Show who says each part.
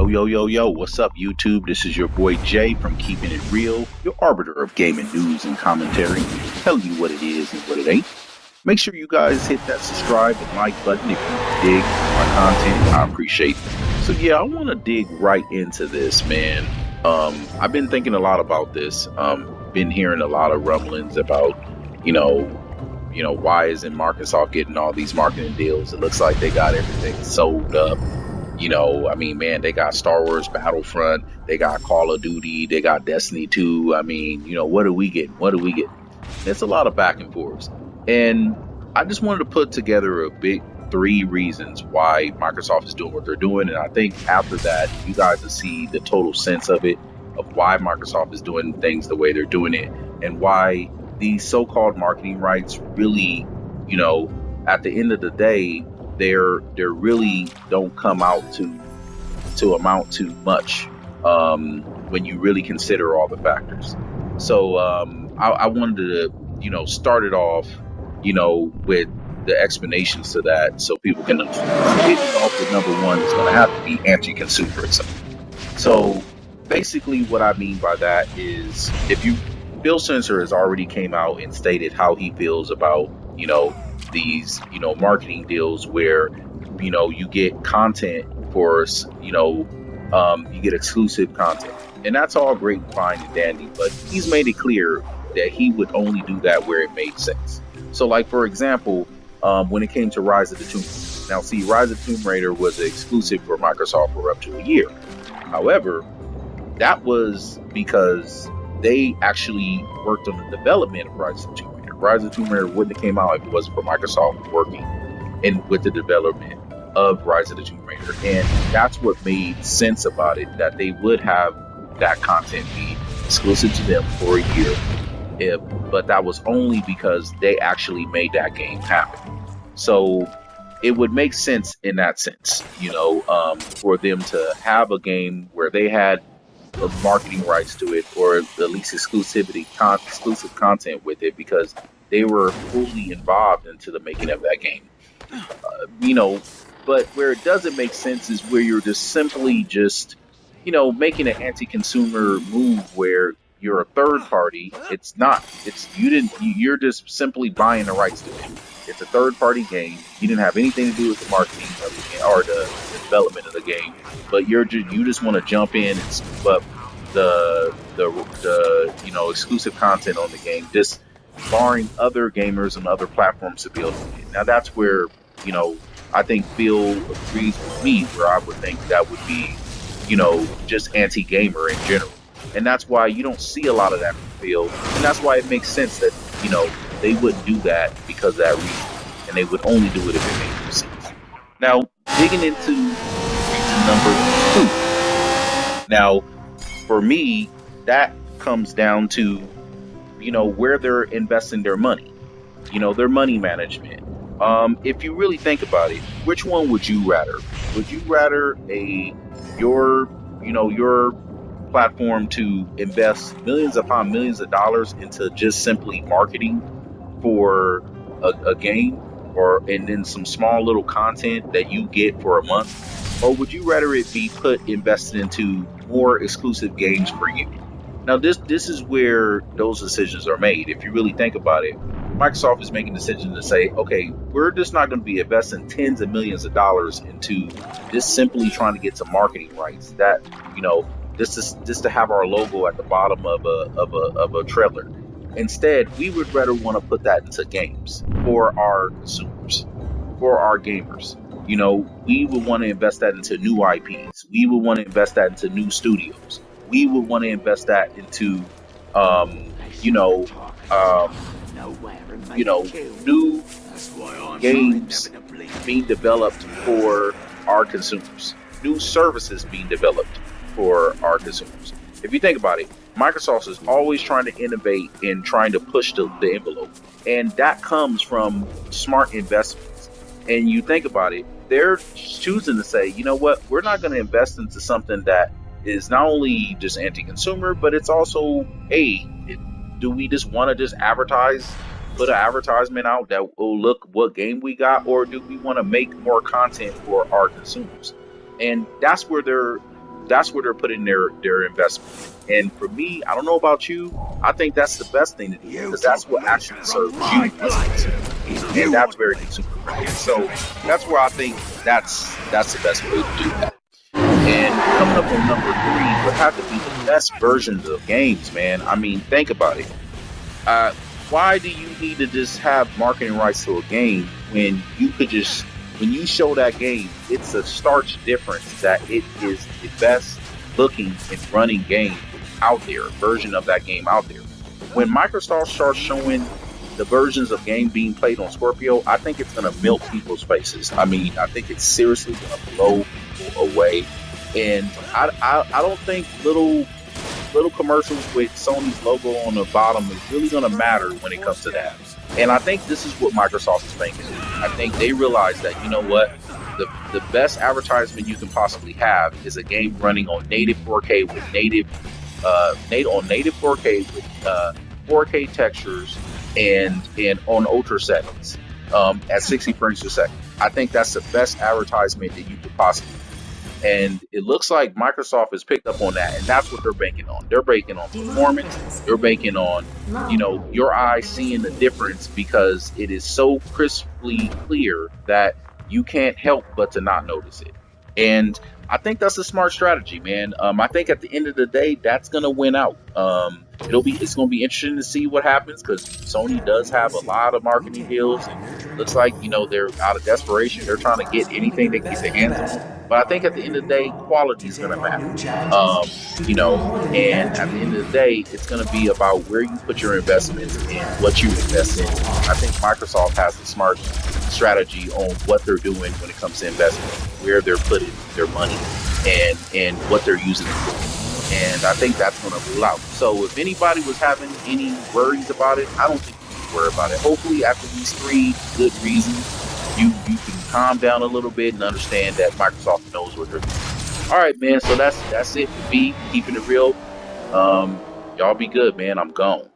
Speaker 1: Yo, what's up, YouTube? This is your boy Jay from Keeping It Real, your arbiter of gaming news and commentary, telling you what it is and what it ain't. Make sure you guys hit that subscribe and like button if you dig my content. I appreciate it. So yeah, I want to dig right into this, man. I've been thinking a lot about this. Been hearing a lot of rumblings about, why isn't Microsoft getting all these marketing deals? It looks like they got everything sold up. They got Star Wars Battlefront, they got Call of Duty, they got Destiny 2. What do we get? What do we get? It's a lot of back and forth. And I just wanted to put together a big 3 reasons why Microsoft is doing what they're doing. And I think after that, you guys will see the total sense of it, of why Microsoft is doing things the way they're doing it, and why these so-called marketing rights really, at the end of the day, they're really don't come out to amount to much when you really consider all the factors. So I wanted to start it off with the explanations to that, so people can understand. Off with number 1 is going to have to be anti-consumerism. So basically what I mean by that is, Bill Sensor has already came out and stated how he feels about these marketing deals where you get content for you get exclusive content, and that's all great and fine and dandy, but he's made it clear that he would only do that where it made sense. So like, for example, when it came to Rise of the Tomb Raider. Now see, Rise of the Tomb Raider was exclusive for Microsoft for up to a year. However, that was because they actually worked on the development of Rise of the Tomb Raider. Rise of the Tomb Raider wouldn't have came out if it wasn't for Microsoft working with the development of Rise of the Tomb Raider. And that's what made sense about it, that they would have that content be exclusive to them for a year. But that was only because they actually made that game happen. So it would make sense in that sense, for them to have a game where they had marketing rights to it, or at least exclusive content with it, because they were fully involved into the making of that game. But where it doesn't make sense is where you're just simply making an anti-consumer move where you're a third party. You're just simply buying the rights to it. It's a third party game. You didn't have anything to do with the marketing of the game or the development of the game, but you just want to jump in and scoop up the exclusive content on the game, just barring other gamers and other platforms to be able to do it. Now that's where I think Phil agrees with me, where I would think that would be just anti-gamer in general. And that's why you don't see a lot of that from Phil, and that's why it makes sense that they wouldn't do that, because of that reason, and they would only do it if it made no sense. Now, digging into reason number 2. Now, for me, that comes down to where they're investing their money, their money management. If you really think about it, which one would you rather? Would you rather your platform to invest millions upon millions of dollars into just simply marketing for a game, and then some small little content that you get for a month? Or would you rather it be invested into more exclusive games for you? Now this is where those decisions are made. If you really think about it, Microsoft is making decisions to say, okay, we're just not going to be investing tens of millions of dollars into just simply trying to get some marketing rights, that just to have our logo at the bottom of a trailer. Instead, we would rather want to put that into games for our consumers, for our gamers. We would want to invest that into new IPs. We would want to invest that into new studios. We would want to invest that into new games being developed for our consumers, new services being developed for our consumers. If you think about it, Microsoft is always trying to innovate and trying to push the envelope, and that comes from smart investments. And you think about it, they're choosing to say, you know what, we're not going to invest into something that is not only just anti-consumer, but it's also, do we just want to just put an advertisement out that, oh, look what game we got, or do we want to make more content for our consumers? And that's where they're That's where they're putting their investment. And for me, I don't know about you, I think that's the best thing to do because that's what actually serves you as a consumer, and that's very consumer friendly. So that's where I think that's the best way to do that. And coming up on number 3 would have to be the best versions of games, man. I mean, think about it. Why do you need to just have marketing rights to a game when you could just, when you show that game, it's a stark difference that it is the best looking and running game out there, version of that game out there. When Microsoft starts showing the versions of game being played on Scorpio, I think it's going to melt people's faces. I mean, I think it's seriously going to blow people away. And I don't think little commercials with Sony's logo on the bottom is really going to matter when it comes to that. And I think this is what Microsoft is thinking. I think they realize that, you know what, the best advertisement you can possibly have is a game running on native 4K with native 4K with 4K textures and on ultra settings at 60 frames per second. I think that's the best advertisement that you could possibly. And it looks like Microsoft has picked up on that, and that's what they're banking on. They're banking on performance. They're banking on, you know, your eye seeing the difference because it is so crisply clear that you can't help but to not notice it. And I think that's a smart strategy, man. I think at the end of the day, that's gonna win out. It's gonna be interesting to see what happens because Sony does have a lot of marketing deals, and looks like, you know, they're out of desperation. They're trying to get anything they can get their hands on. But I think at the end of the day, quality is gonna matter. You know, and at the end of the day, it's gonna be about where you put your investments and what you invest in. I think Microsoft has a smart strategy on what they're doing when it comes to investment, where they're putting their money, and what they're using it for. And I think that's going to rule out. So if anybody was having any worries about it, I don't think you need to worry about it. Hopefully after these 3 good reasons, you can calm down a little bit and understand that Microsoft knows what they're doing. All right, man. So that's it for me, keeping it real. Y'all be good, man. I'm gone.